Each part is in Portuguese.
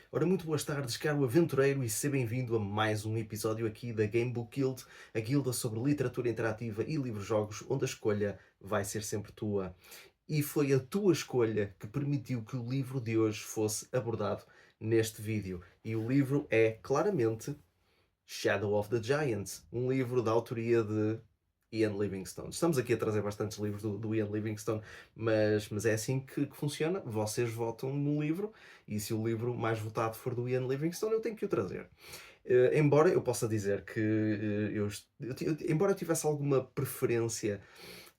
Ora, muito boas tardes, caro aventureiro, e seja bem-vindo a mais um episódio aqui da Gamebook Guild, a guilda sobre literatura interativa e livros-jogos, onde a escolha vai ser sempre tua. E foi a tua escolha que permitiu que o livro de hoje fosse abordado neste vídeo. E o livro é, claramente, Shadow of the Giant, um livro da autoria de Ian Livingstone. Estamos aqui a trazer bastantes livros do Ian Livingstone, mas é assim que funciona. Vocês votam no livro e se o livro mais votado for do Ian Livingstone, eu tenho que o trazer. Embora eu possa dizer que embora eu tivesse alguma preferência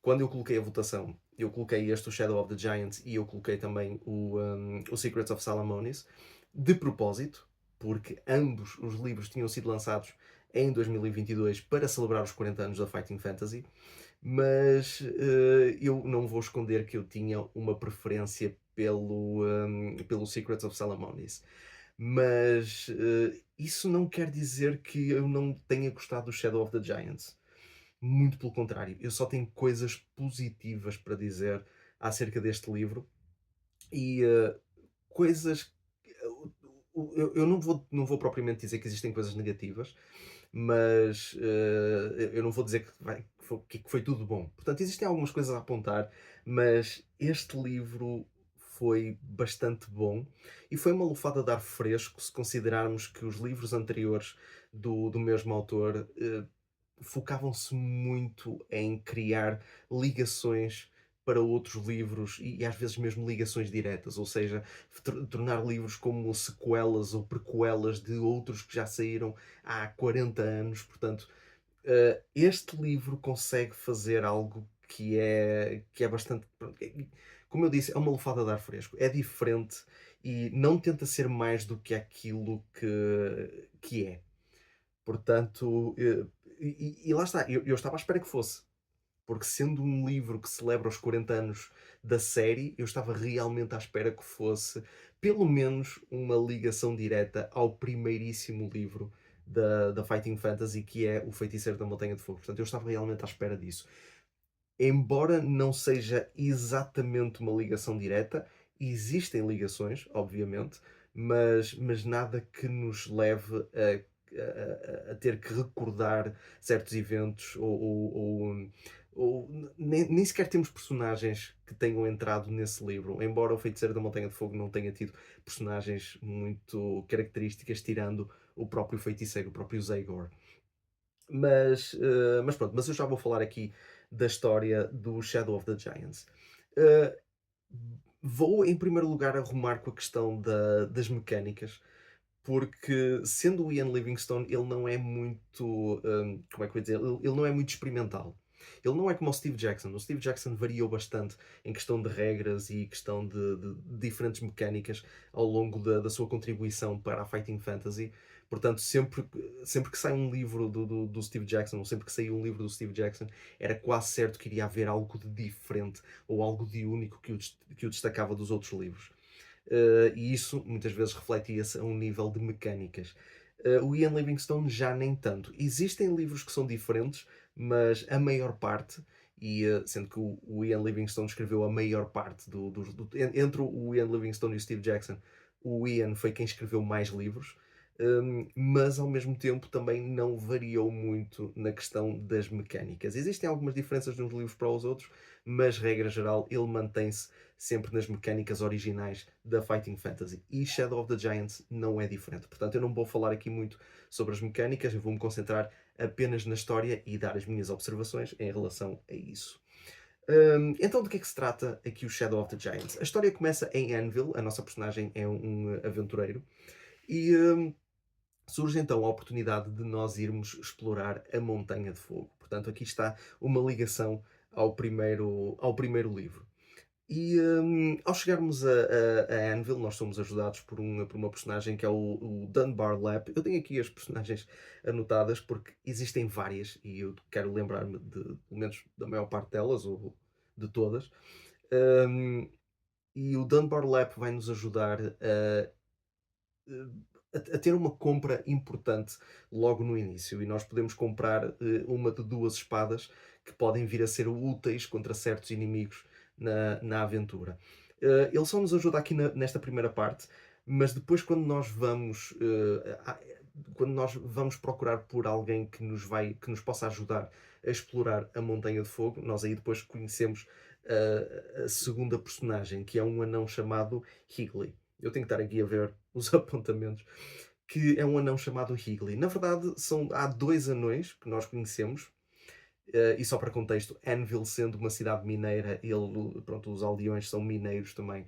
quando eu coloquei a votação, eu coloquei este, o Shadow of the Giant, e eu coloquei também o Secrets of Salamonis, de propósito, porque ambos os livros tinham sido lançados em 2022 para celebrar os 40 anos da Fighting Fantasy, mas eu não vou esconder que eu tinha uma preferência pelo Secrets of Salamonis. Mas isso não quer dizer que eu não tenha gostado do Shadow of the Giants. Muito pelo contrário, eu só tenho coisas positivas para dizer acerca deste livro e coisas. Eu não vou propriamente dizer que existem coisas negativas, mas eu não vou dizer que foi tudo bom. Portanto, existem algumas coisas a apontar, mas este livro foi bastante bom e foi uma lufada de ar fresco se considerarmos que os livros anteriores do mesmo autor focavam-se muito em criar ligações para outros livros e às vezes mesmo ligações diretas, ou seja, tornar livros como sequelas ou prequelas de outros que já saíram há 40 anos. Portanto, este livro consegue fazer algo que é bastante. Como eu disse, é uma lufada de ar fresco, é diferente e não tenta ser mais do que aquilo que é. Portanto, e lá está, eu estava à espera que fosse, porque sendo um livro que celebra os 40 anos da série, eu estava realmente à espera que fosse pelo menos uma ligação direta ao primeiríssimo livro da Fighting Fantasy, que é O Feiticeiro da Montanha de Fogo. Portanto, eu estava realmente à espera disso. Embora não seja exatamente uma ligação direta, existem ligações, obviamente, mas nada que nos leve a ter que recordar certos eventos ou nem sequer temos personagens que tenham entrado nesse livro. Embora o Feiticeiro da Montanha de Fogo não tenha tido personagens muito características, tirando o próprio feiticeiro, o próprio Zaegor. Mas pronto, mas eu já vou falar aqui da história do Shadow of the Giants. Uh, Vou em primeiro lugar arrumar com a questão das mecânicas, porque sendo o Ian Livingstone, ele não é muito, como é que eu ia dizer, ele não é muito experimental. Ele não é como o Steve Jackson. O Steve Jackson variou bastante em questão de regras e questão de diferentes mecânicas ao longo da sua contribuição para a Fighting Fantasy. Portanto, sempre que sai um livro do Steve Jackson, ou sempre que saiu um livro do Steve Jackson, era quase certo que iria haver algo de diferente ou algo de único que o destacava dos outros livros. E isso muitas vezes refletia-se a um nível de mecânicas. O Ian Livingstone já nem tanto. Existem livros que são diferentes, mas a maior parte, e sendo que o Ian Livingstone escreveu a maior parte entre o Ian Livingstone e o Steve Jackson, o Ian foi quem escreveu mais livros, mas ao mesmo tempo também não variou muito na questão das mecânicas. Existem algumas diferenças de uns livros para os outros, mas regra geral ele mantém-se sempre nas mecânicas originais da Fighting Fantasy. E Shadow of the Giants não é diferente. Portanto, eu não vou falar aqui muito sobre as mecânicas, eu vou-me concentrar apenas na história e dar as minhas observações em relação a isso. Então, de que é que se trata aqui o Shadow of the Giants? A história começa em Anvil, a nossa personagem é um aventureiro, e surge então a oportunidade de nós irmos explorar a Montanha de Fogo. Portanto, aqui está uma ligação ao primeiro livro. E ao chegarmos a Anvil, nós somos ajudados por uma personagem que é o Dunbar Lap. Eu tenho aqui as personagens anotadas porque existem várias e eu quero lembrar-me pelo menos da maior parte delas, ou de todas. Hum, e o Dunbar Lap vai nos ajudar a ter uma compra importante logo no início. E nós podemos comprar uma de duas espadas que podem vir a ser úteis contra certos inimigos na aventura. Ele só nos ajuda aqui nesta primeira parte, mas depois quando nós vamos procurar por alguém que nos possa ajudar a explorar a Montanha de Fogo, nós aí depois conhecemos a segunda personagem, que é um anão chamado Higley. Eu tenho que estar aqui a ver os apontamentos, que é um anão chamado Higley. Na verdade, há 2 anões que nós conhecemos, e só para contexto, Anvil sendo uma cidade mineira, pronto, os aldeões são mineiros também.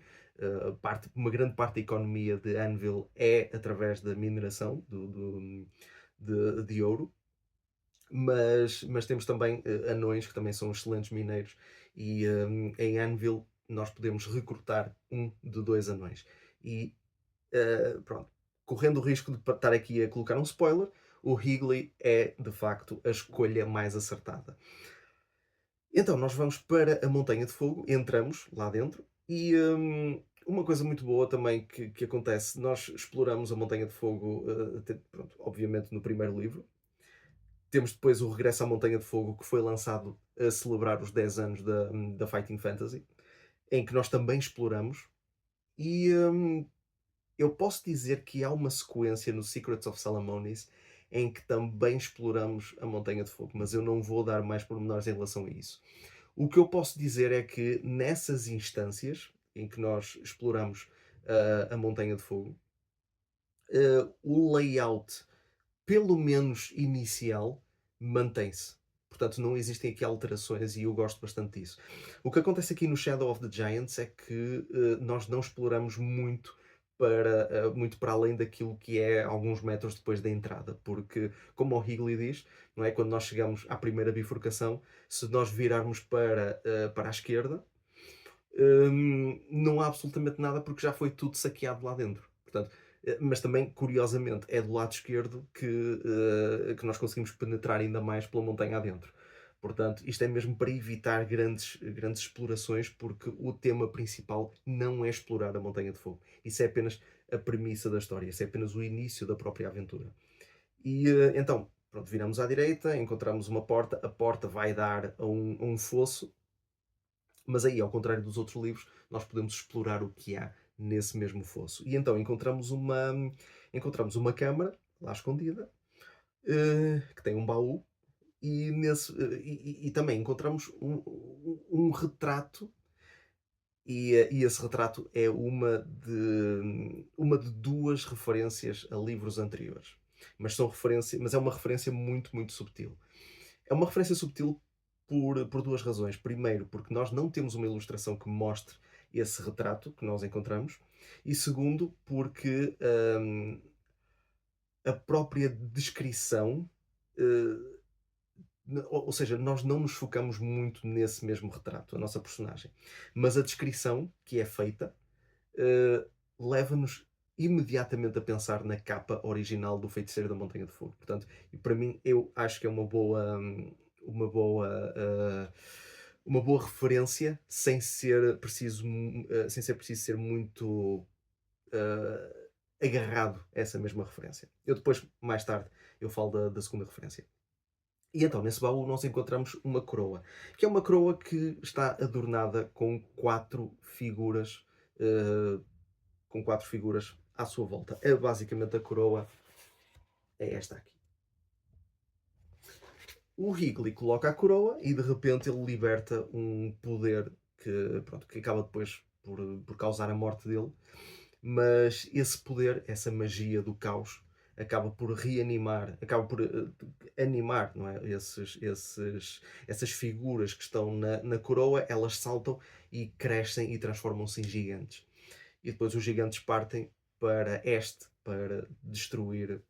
Uma grande parte da economia de Anvil é através da mineração de ouro, mas temos também anões que também são excelentes mineiros, e em Anvil nós podemos recrutar um de 2 anões. E pronto, correndo o risco de estar aqui a colocar um spoiler, o Higley é de facto a escolha mais acertada. Então, nós vamos para a Montanha de Fogo, entramos lá dentro e uma coisa muito boa também que acontece, nós exploramos a Montanha de Fogo, pronto, obviamente no primeiro livro. Temos depois o Regresso à Montanha de Fogo, que foi lançado a celebrar os 10 anos da Fighting Fantasy, em que nós também exploramos. E eu posso dizer que há uma sequência no Secrets of Salamonis em que também exploramos a Montanha de Fogo, mas eu não vou dar mais pormenores em relação a isso. O que eu posso dizer é que nessas instâncias em que nós exploramos a Montanha de Fogo, o layout, pelo menos inicial, mantém-se. Portanto, não existem aqui alterações e eu gosto bastante disso. O que acontece aqui no Shadow of the Giants é que nós não exploramos muito para além daquilo que é alguns metros depois da entrada, porque, como o Higley diz, não é? Quando nós chegamos à primeira bifurcação, se nós virarmos para a esquerda, não há absolutamente nada porque já foi tudo saqueado lá dentro. Portanto, mas também, curiosamente, é do lado esquerdo que nós conseguimos penetrar ainda mais pela montanha adentro. Portanto, isto é mesmo para evitar grandes explorações, porque o tema principal não é explorar a Montanha de Fogo. Isso é apenas a premissa da história, isso é apenas o início da própria aventura. E então, pronto, viramos à direita, encontramos uma porta, a porta vai dar a um fosso, mas aí, ao contrário dos outros livros, nós podemos explorar o que há nesse mesmo fosso. E então encontramos uma câmara lá escondida, que tem um baú, e também encontramos um retrato, e esse retrato é uma de 2 referências a livros anteriores. Mas é uma referência muito, muito subtil. É uma referência subtil por 2 razões. Primeiro, porque nós não temos uma ilustração que mostre esse retrato que nós encontramos. E segundo, porque a própria descrição, eh, ou seja, nós não nos focamos muito nesse mesmo retrato, a nossa personagem. Mas a descrição que é feita eh, leva-nos imediatamente a pensar na capa original do Feiticeiro da Montanha de Fogo. Portanto, e para mim, eu acho que é uma boa referência, sem ser preciso ser muito agarrado a essa mesma referência. Eu depois, mais tarde, eu falo da segunda referência. E então, nesse baú, nós encontramos uma coroa, que é uma coroa que está adornada eh, com 4 figuras à sua volta. É basicamente a coroa, é esta aqui. O Higley coloca a coroa e de repente ele liberta um poder que acaba depois por causar a morte dele, mas esse poder, essa magia do caos, acaba por animar, não é? Essas figuras que estão na coroa, elas saltam e crescem e transformam-se em gigantes. E depois os gigantes partem para destruir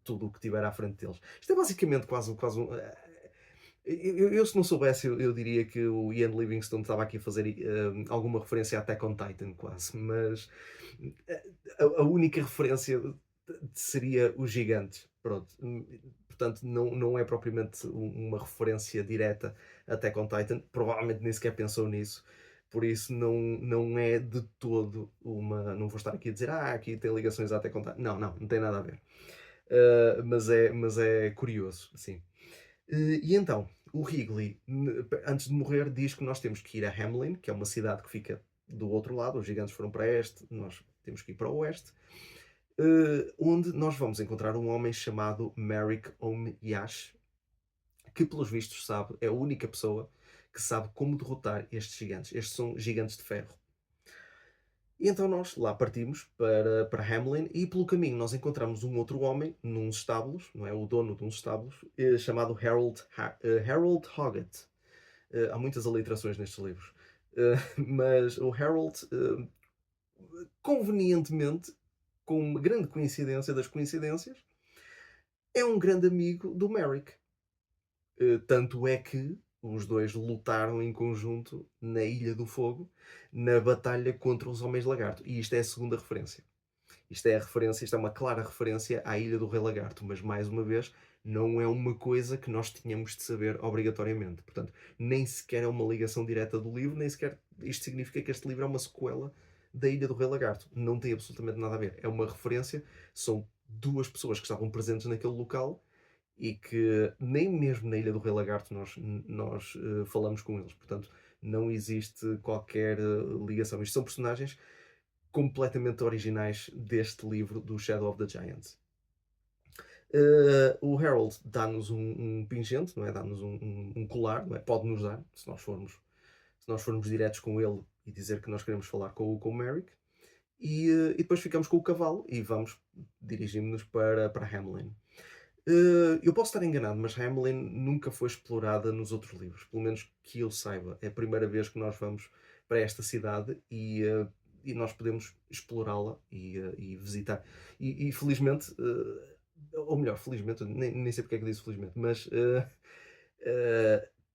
tudo o que tiver à frente deles. Isto é basicamente quase um. Eu, se não soubesse, eu diria que o Ian Livingstone estava aqui a fazer alguma referência a Attack on Titan, quase, mas a única referência seria os gigantes. Pronto. Portanto, não é propriamente uma referência direta a Attack on Titan, provavelmente nem sequer pensou nisso. Por isso não é de todo uma. Não vou estar aqui a dizer, aqui tem ligações a Attack on Titan. Não tem nada a ver. Mas é curioso, sim. E então, o Higley, antes de morrer, diz que nós temos que ir a Hamlin, que é uma cidade que fica do outro lado. Os gigantes foram para este, nós temos que ir para o oeste, onde nós vamos encontrar um homem chamado Merrick Omyash, que pelos vistos sabe, é a única pessoa que sabe como derrotar estes gigantes. Estes são gigantes de ferro. E então nós lá partimos para Hamlin e pelo caminho nós encontramos um outro homem nos estábulos, não é? O dono de uns estábulos, chamado Harold Hoggett. Há muitas aliterações nestes livros. Mas o Harold, convenientemente, com uma grande coincidência das coincidências, é um grande amigo do Merrick. Tanto é que os dois lutaram em conjunto na Ilha do Fogo, na batalha contra os Homens Lagarto. E isto é a segunda referência. Isto é uma clara referência à Ilha do Rei Lagarto, mas mais uma vez, não é uma coisa que nós tenhamos de saber obrigatoriamente. Portanto, nem sequer é uma ligação direta do livro, nem sequer isto significa que este livro é uma sequela da Ilha do Rei Lagarto. Não tem absolutamente nada a ver. É uma referência, são duas pessoas que estavam presentes naquele local e que nem mesmo na Ilha do Rei Lagarto nós falamos com eles. Portanto, não existe qualquer ligação. Isto são personagens completamente originais deste livro do Shadow of the Giants. O Harold dá-nos um pingente, não é? Dá-nos um colar, não é? Pode-nos dar, se nós formos diretos com ele e dizer que nós queremos falar com o Merrick. E depois ficamos com o cavalo e dirigimos-nos para Hamlin. Eu posso estar enganado, mas Hamlin nunca foi explorada nos outros livros, pelo menos que eu saiba. É a primeira vez que nós vamos para esta cidade e nós podemos explorá-la e visitar. E felizmente, ou melhor, felizmente, nem sei porque é que disse felizmente, mas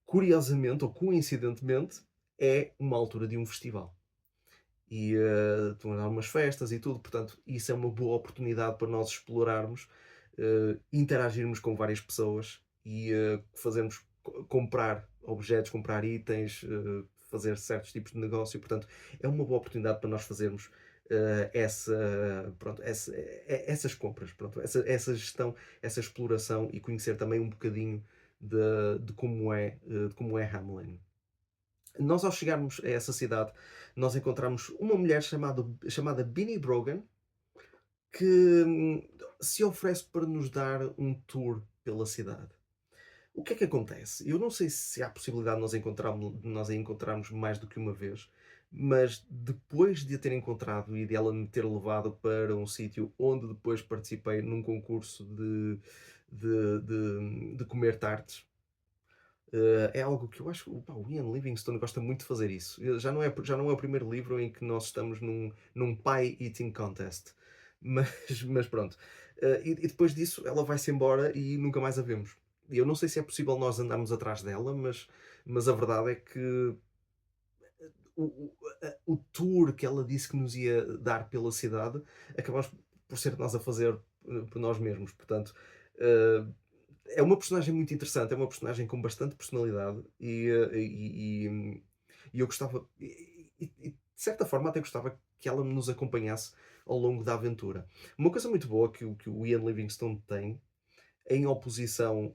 curiosamente ou coincidentemente é uma altura de um festival. E estão a dar umas festas e tudo, portanto, isso é uma boa oportunidade para nós explorarmos, interagirmos com várias pessoas e fazermos comprar objetos, comprar itens, fazer certos tipos de negócio. Portanto, é uma boa oportunidade para nós fazermos essas compras, pronto, essa gestão, essa exploração e conhecer também um bocadinho de como é Hamelin. Nós, ao chegarmos a essa cidade, nós encontramos uma mulher chamada Binnie Brogan, que se oferece para nos dar um tour pela cidade. O que é que acontece? Eu não sei se há possibilidade de nós a encontrarmos mais do que uma vez, mas depois de a ter encontrado e de ela me ter levado para um sítio onde depois participei num concurso de comer tartes, é algo que eu acho que o Ian Livingstone gosta muito de fazer isso. Já não é o primeiro livro em que nós estamos num pie eating contest. Mas, mas pronto. E depois disso ela vai-se embora e nunca mais a vemos. E eu não sei se é possível nós andarmos atrás dela, mas a verdade é que o tour que ela disse que nos ia dar pela cidade acabamos por ser nós a fazer por nós mesmos. Portanto, uh, é uma personagem muito interessante, é uma personagem com bastante personalidade e eu gostava, e de certa forma até gostava que ela nos acompanhasse ao longo da aventura. Uma coisa muito boa que o Ian Livingstone tem, em oposição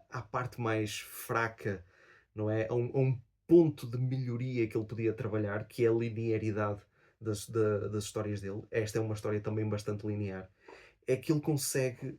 à parte mais fraca, não é? A um ponto de melhoria que ele podia trabalhar, que é a linearidade das histórias dele. Esta é uma história também bastante linear. É que ele consegue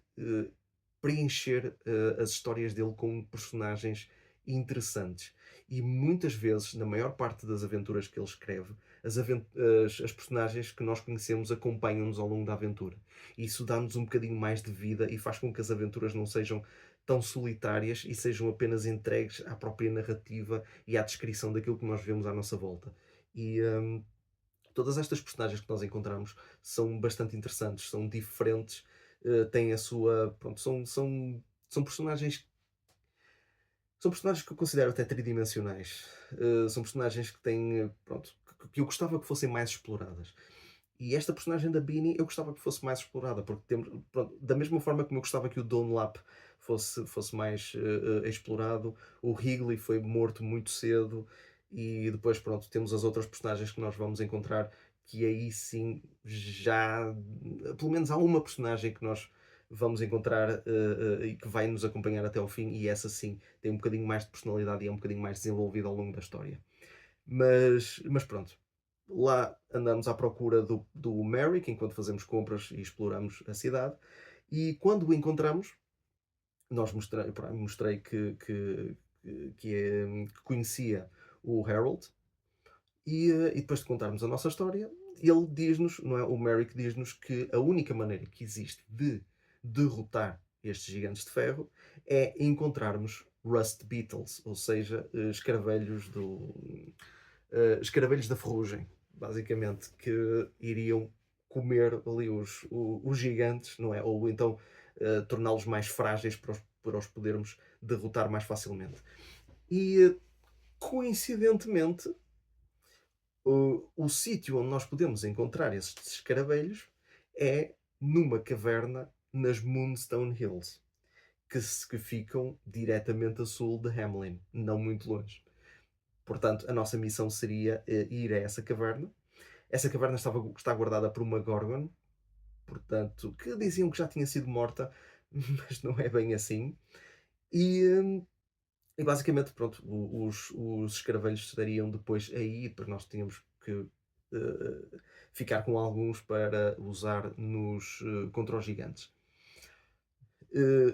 preencher as histórias dele com personagens interessantes. E muitas vezes, na maior parte das aventuras que ele escreve, as personagens que nós conhecemos acompanham-nos ao longo da aventura. Isso dá-nos um bocadinho mais de vida e faz com que as aventuras não sejam tão solitárias e sejam apenas entregues à própria narrativa e à descrição daquilo que nós vemos à nossa volta. E todas estas personagens que nós encontramos são bastante interessantes, são diferentes, têm a sua. Pronto, são personagens que eu considero até tridimensionais. São personagens que têm. Pronto, que eu gostava que fossem mais exploradas. E esta personagem da Beanie eu gostava que fosse mais explorada, porque temos, pronto, da mesma forma como eu gostava que o Dunlap fosse mais explorado, o Higley foi morto muito cedo e depois pronto, temos as outras personagens que nós vamos encontrar que aí sim já pelo menos há uma personagem que nós vamos encontrar e que vai nos acompanhar até ao fim e essa sim tem um bocadinho mais de personalidade e é um bocadinho mais desenvolvida ao longo da história. Mas pronto. lá andamos à procura do Merrick enquanto fazemos compras e exploramos a cidade. E quando o encontramos, mostrei que conhecia o Harold. E depois de contarmos a nossa história, ele diz-nos, não é? O Merrick diz-nos que a única maneira que existe de derrotar estes gigantes de ferro é encontrarmos Rust Beetles, ou seja, escaravelhos da ferrugem, basicamente, que iriam comer ali os gigantes, não é? Ou então torná-los mais frágeis para os podermos derrotar mais facilmente. E coincidentemente, o sítio onde nós podemos encontrar esses escaravelhos é numa caverna nas Moonstone Hills, que ficam diretamente a sul de Hamelin, não muito longe. Portanto, a nossa missão seria ir a essa caverna. Essa caverna está guardada por uma Gorgon, portanto, que diziam que já tinha sido morta, mas não é bem assim. E basicamente, pronto, os escaravelhos estariam depois aí, depois nós tínhamos que ficar com alguns para usar contra os gigantes.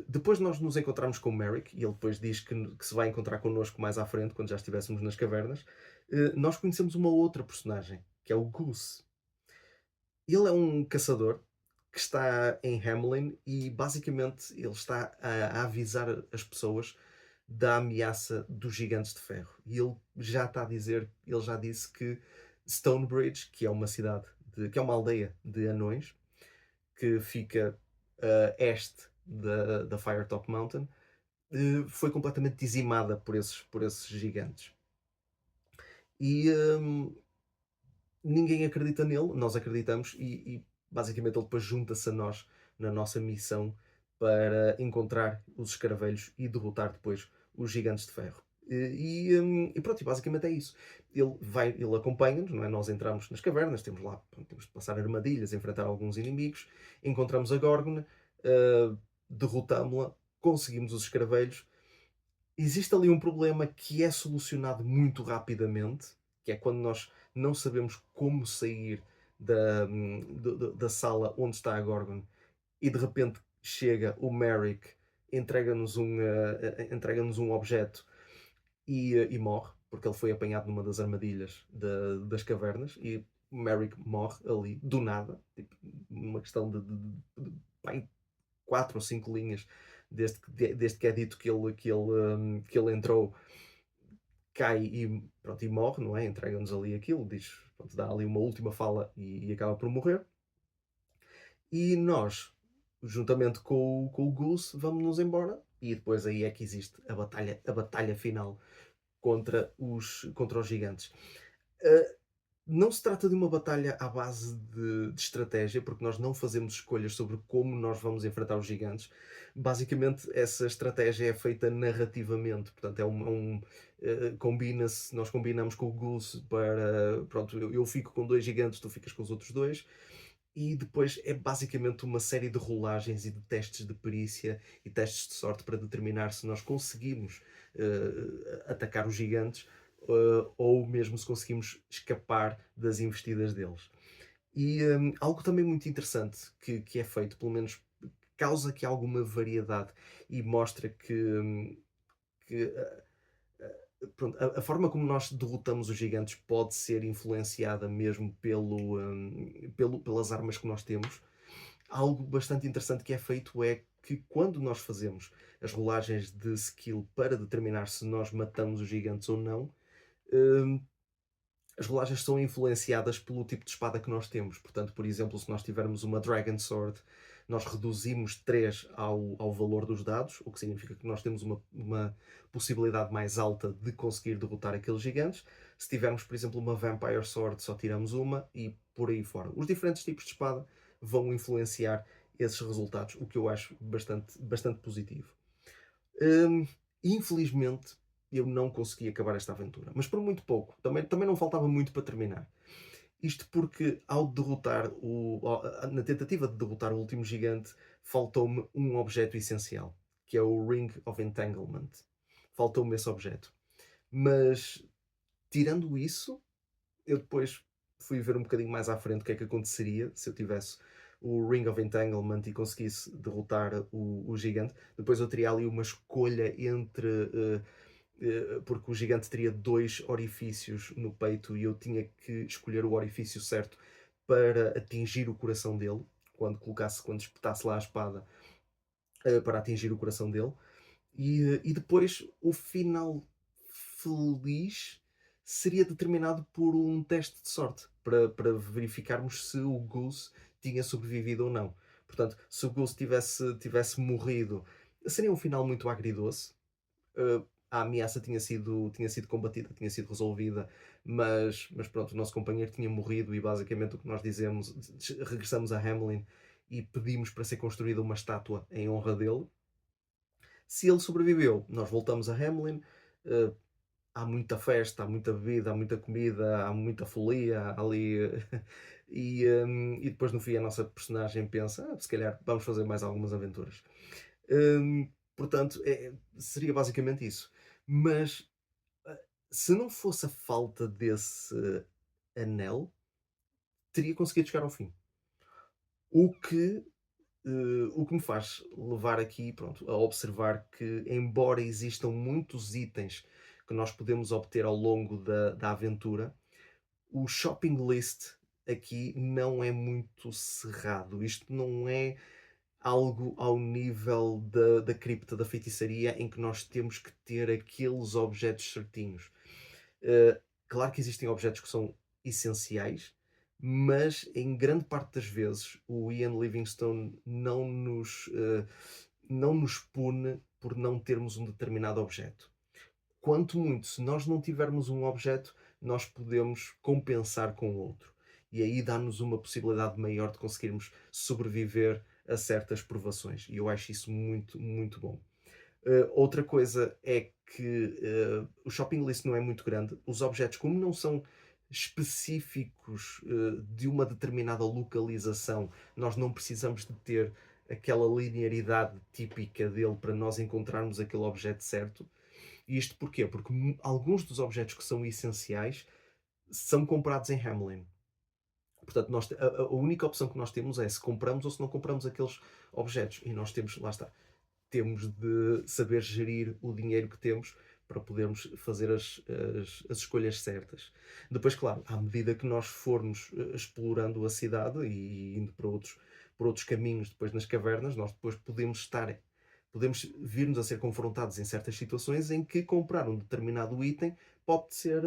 Depois nós nos encontramos com o Merrick, e ele depois diz que se vai encontrar connosco mais à frente, quando já estivéssemos nas cavernas. Nós conhecemos uma outra personagem, que é o Goose. Ele é um caçador que está em Hamelin e basicamente ele está a avisar as pessoas da ameaça dos gigantes de ferro. E ele já está a dizer, ele já disse que Stonebridge, que é uma cidade, que é uma aldeia de anões, que fica a este da Firetop Mountain, foi completamente dizimada por esses gigantes. E ninguém acredita nele, nós acreditamos, e basicamente ele depois junta-se a nós na nossa missão para encontrar os escaravelhos e derrotar depois os gigantes de ferro. E pronto, e basicamente é isso. Ele acompanha-nos, não é? Nós entramos nas cavernas, temos lá, pronto, temos de passar armadilhas, enfrentar alguns inimigos, encontramos a Gorgon, derrotámo-la, conseguimos os escaravelhos. Existe ali um problema que é solucionado muito rapidamente, que é quando nós não sabemos como sair da sala onde está a Gorgon e de repente chega o Merrick, entrega-nos um objeto e morre, porque ele foi apanhado numa das armadilhas das cavernas e o Merrick morre ali, do nada, tipo, numa questão pá, 4 ou 5 linhas desde que é dito que ele entrou, cai e, pronto, e morre, não é? Entrega-nos ali aquilo, diz, pronto, dá ali uma última fala e acaba por morrer. E nós, juntamente com o Goose, vamos-nos embora e depois aí é que existe a batalha final contra os gigantes. Uh, não se trata de uma batalha à base de estratégia, porque nós não fazemos escolhas sobre como nós vamos enfrentar os gigantes. Basicamente, essa estratégia é feita narrativamente, portanto, nós combinamos com o Goose para, pronto, eu fico com 2 gigantes, tu ficas com os outros 2, e depois é basicamente uma série de rolagens e de testes de perícia e testes de sorte para determinar se nós conseguimos atacar os gigantes, ou mesmo se conseguimos escapar das investidas deles. E algo também muito interessante que é feito, pelo menos causa aqui alguma variedade e mostra que pronto, a forma como nós derrotamos os gigantes pode ser influenciada mesmo pelas armas que nós temos. Algo bastante interessante que é feito é que quando nós fazemos as rolagens de skill para determinar se nós matamos os gigantes ou não, hum, as rolagens são influenciadas pelo tipo de espada que nós temos. Portanto, por exemplo, se nós tivermos uma Dragon Sword, nós reduzimos 3 ao valor dos dados, o que significa que nós temos uma possibilidade mais alta de conseguir derrotar aqueles gigantes. Se tivermos, por exemplo, uma Vampire Sword, só tiramos uma e por aí fora. Os diferentes tipos de espada vão influenciar esses resultados, o que eu acho bastante, bastante positivo. Hum, Infelizmente, eu não consegui acabar esta aventura, mas por muito pouco. Também não faltava muito para terminar. Isto porque, na tentativa de derrotar o último gigante, faltou-me um objeto essencial, que é o Ring of Entanglement. Faltou-me esse objeto. Mas, tirando isso, eu depois fui ver um bocadinho mais à frente o que é que aconteceria se eu tivesse o Ring of Entanglement e conseguisse derrotar o gigante. Depois eu teria ali uma escolha entre. Porque o gigante teria dois orifícios no peito e eu tinha que escolher o orifício certo para atingir o coração dele, quando espetasse lá a espada, para atingir o coração dele. E depois o final feliz seria determinado por um teste de sorte, para verificarmos se o Goose tinha sobrevivido ou não. Portanto, se o Goose tivesse morrido, seria um final muito agridoce. A ameaça tinha sido combatida, tinha sido resolvida, mas pronto, o nosso companheiro tinha morrido e basicamente o que nós dizemos, regressamos a Hamelin e pedimos para ser construída uma estátua em honra dele. Se ele sobreviveu, nós voltamos a Hamelin. eh, Há muita festa, há muita bebida, há muita comida, há muita folia ali. E depois no fim a nossa personagem pensa: se calhar vamos fazer mais algumas aventuras. Portanto, seria basicamente isso. Mas ah, se não fosse a falta desse anel, teria conseguido chegar ao fim. O que o que me faz levar aqui, pronto, a observar que, embora existam muitos itens que nós podemos obter ao longo da aventura, o shopping list aqui não é muito cerrado. Isto não é algo ao nível da cripta da feitiçaria em que nós temos que ter aqueles objetos certinhos. Uh, Claro que existem objetos que são essenciais, mas em grande parte das vezes o Ian Livingstone não nos pune por não termos um determinado objeto. Quanto muito, se nós não tivermos um objeto, nós podemos compensar com outro. E aí dá-nos uma possibilidade maior de conseguirmos sobreviver a certas provações. E eu acho isso muito, muito bom. Outra coisa é que o shopping list não é muito grande. Os objetos, como não são específicos de uma determinada localização, nós não precisamos de ter aquela linearidade típica dele para nós encontrarmos aquele objeto certo. E isto porquê? Porque alguns dos objetos que são essenciais são comprados em Hamelin. Portanto, a única opção que nós temos é se compramos ou se não compramos aqueles objetos. E nós temos, lá está, temos de saber gerir o dinheiro que temos para podermos fazer as escolhas certas. Depois, claro, à medida que nós formos explorando a cidade e indo por outros caminhos depois nas cavernas, nós depois podemos vir-nos a ser confrontados em certas situações em que comprar um determinado item pode ser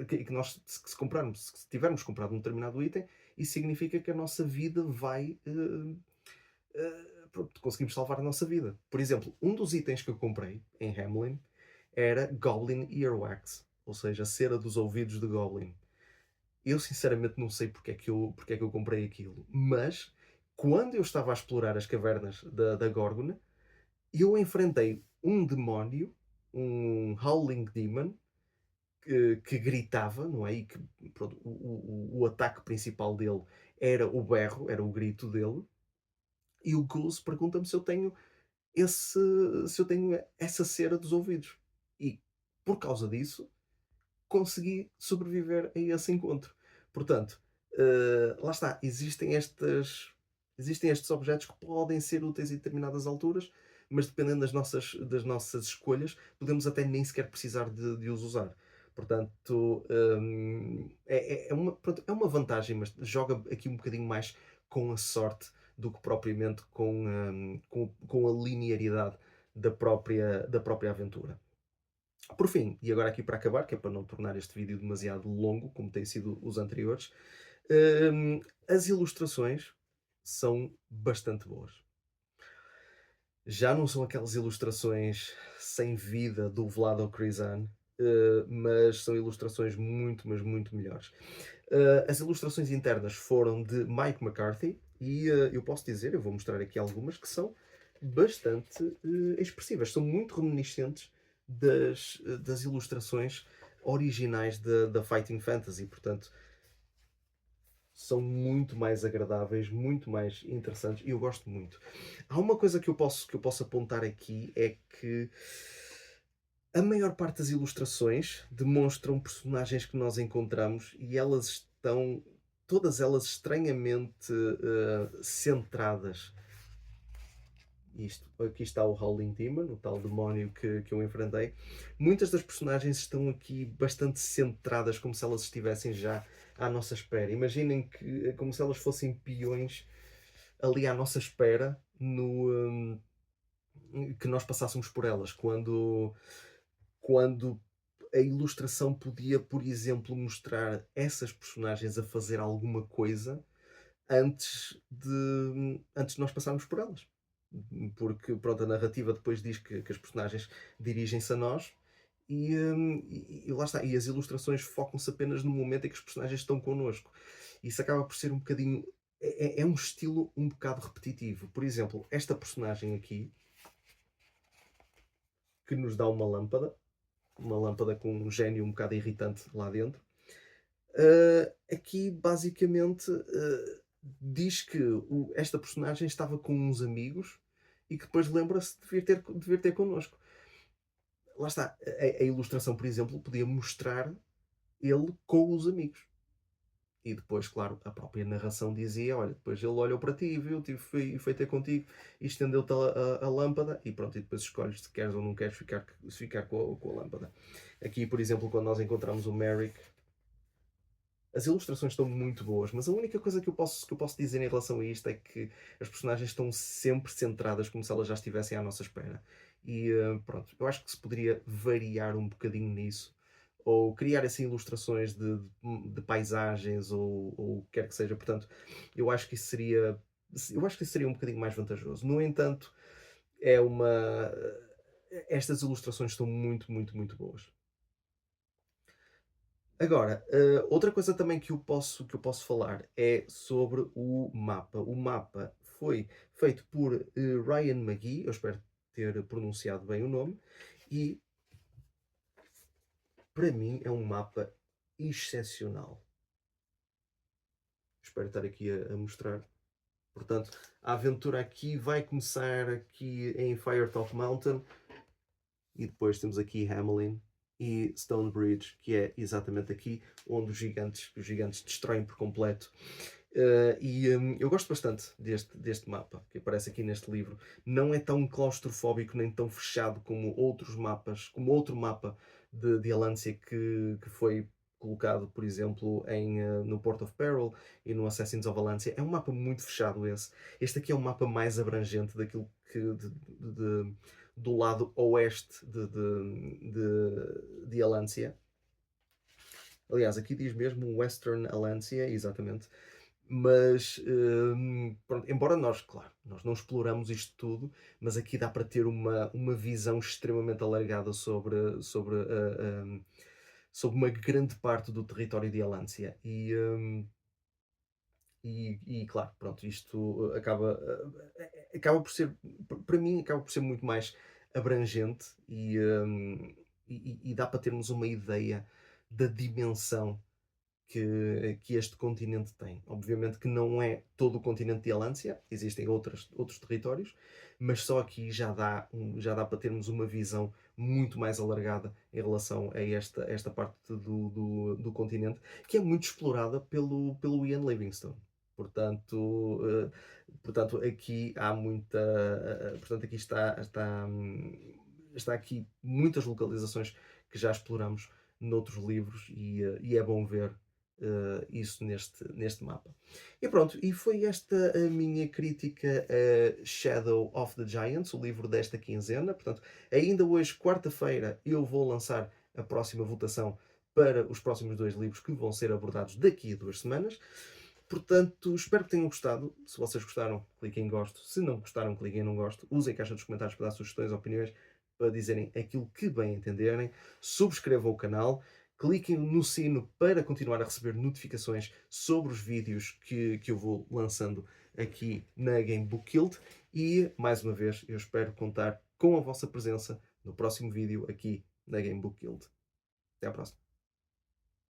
que nós, se tivermos comprado um determinado item, isso significa que a nossa vida vai pronto, conseguimos salvar a nossa vida. Por exemplo, um dos itens que eu comprei em Hamelin era Goblin Earwax, ou seja, cera dos ouvidos de Goblin. Eu sinceramente não sei porque é que eu comprei aquilo, mas quando eu estava a explorar as cavernas da Górgona, eu enfrentei um demónio, um Howling Demon, que gritava, não é? E que pronto, o ataque principal dele era o berro, era o grito dele. E o Goose pergunta-me esse, se eu tenho essa cera dos ouvidos. E por causa disso, consegui sobreviver a esse encontro. Portanto, lá está, existem estes objetos que podem ser úteis em determinadas alturas, mas dependendo das nossas escolhas, podemos até nem sequer precisar de os usar. Portanto, é uma vantagem, mas joga aqui um bocadinho mais com a sorte do que propriamente com a linearidade da própria aventura. Por fim, e agora aqui para acabar, que é para não tornar este vídeo demasiado longo, como têm sido os anteriores, as ilustrações são bastante boas. Já não são aquelas ilustrações sem vida do Vlado Krizan, mas são ilustrações muito, mas muito melhores. As ilustrações internas foram de Mike McCarthy e eu posso dizer, eu vou mostrar aqui algumas, que são bastante expressivas, são muito reminiscentes das ilustrações originais da Fighting Fantasy, portanto são muito mais agradáveis, muito mais interessantes e eu gosto muito. Há uma coisa que eu posso apontar aqui, é que a maior parte das ilustrações demonstram personagens que nós encontramos e elas estão todas elas estranhamente centradas. Isto, aqui está o Howling Demon, o tal demónio que eu enfrentei. Muitas das personagens estão aqui bastante centradas, como se elas estivessem já à nossa espera. Imaginem que como se elas fossem peões ali à nossa espera no, que nós passássemos por elas. Quando a ilustração podia, por exemplo, mostrar essas personagens a fazer alguma coisa antes de nós passarmos por elas. Porque, pronto, a narrativa depois diz que as personagens dirigem-se a nós e lá está. E as ilustrações focam-se apenas no momento em que os personagens estão connosco. Isso acaba por ser um bocadinho. É um estilo um bocado repetitivo. Por exemplo, esta personagem aqui, que nos dá uma lâmpada com um gênio um bocado irritante lá dentro. Aqui basicamente diz que esta personagem estava com uns amigos e que depois lembra-se de vir ter connosco. Lá está, a ilustração, por exemplo, podia mostrar ele com os amigos. E depois, claro, a própria narração dizia: olha, depois ele olhou para ti, viu-te e foi ter contigo e estendeu-te a lâmpada e pronto, e depois escolhes se queres ou não queres ficar com a lâmpada. Aqui, por exemplo, quando nós encontramos o Merrick, as ilustrações estão muito boas, mas a única coisa que eu posso dizer em relação a isto é que as personagens estão sempre centradas como se elas já estivessem à nossa espera. E pronto, eu acho que se poderia variar um bocadinho nisso, ou criar assim ilustrações de paisagens ou o que quer que seja. Portanto, eu acho que isso seria, eu acho que isso seria um bocadinho mais vantajoso. No entanto, é uma, estas ilustrações estão muito, muito, muito boas. Agora, outra coisa também que eu posso falar é sobre o mapa. O mapa foi feito por Ryan McGee, eu espero ter pronunciado bem o nome, e para mim é um mapa excepcional. Espero estar aqui a mostrar. Portanto, a aventura aqui vai começar aqui em Firetop Mountain e depois temos aqui Hamelin e Stonebridge, que é exatamente aqui onde os gigantes destroem por completo. Eu gosto bastante deste mapa que aparece aqui neste livro. Não é tão claustrofóbico nem tão fechado como outros mapas, como outro mapa de Alancia que foi colocado, por exemplo, no Port of Peril e no Assassins of Alancia. É um mapa muito fechado esse. Este aqui é um mapa mais abrangente daquilo que do lado oeste de Alancia. Aliás, aqui diz mesmo Western Alancia, exatamente. Mas, pronto, embora nós, claro, nós não exploramos isto tudo, mas aqui dá para ter uma visão extremamente alargada sobre uma grande parte do território de Alancia. E claro, pronto, isto acaba por ser, para mim, acaba por ser muito mais abrangente e dá para termos uma ideia da dimensão que este continente tem. Obviamente que não é todo o continente de Alância, existem outros territórios, mas só aqui já dá para termos uma visão muito mais alargada em relação a esta parte do continente, que é muito explorada pelo Ian Livingstone. Portanto, aqui há muita. Portanto, aqui está aqui muitas localizações que já exploramos noutros livros e é bom ver isso neste mapa. E pronto, e foi esta a minha crítica a Shadow of the Giants, o livro desta quinzena. Portanto, ainda hoje, quarta-feira, eu vou lançar a próxima votação para os próximos 2 livros que vão ser abordados daqui a 2 semanas. Portanto, espero que tenham gostado. Se vocês gostaram, cliquem em gosto. Se não gostaram, cliquem em não gosto. Usem a caixa dos comentários para dar sugestões, opiniões, para dizerem aquilo que bem entenderem. Subscrevam o canal. Cliquem no sino para continuar a receber notificações sobre os vídeos que eu vou lançando aqui na Game Book Guild. E, mais uma vez, eu espero contar com a vossa presença no próximo vídeo aqui na Game Book Guild. Até à próxima.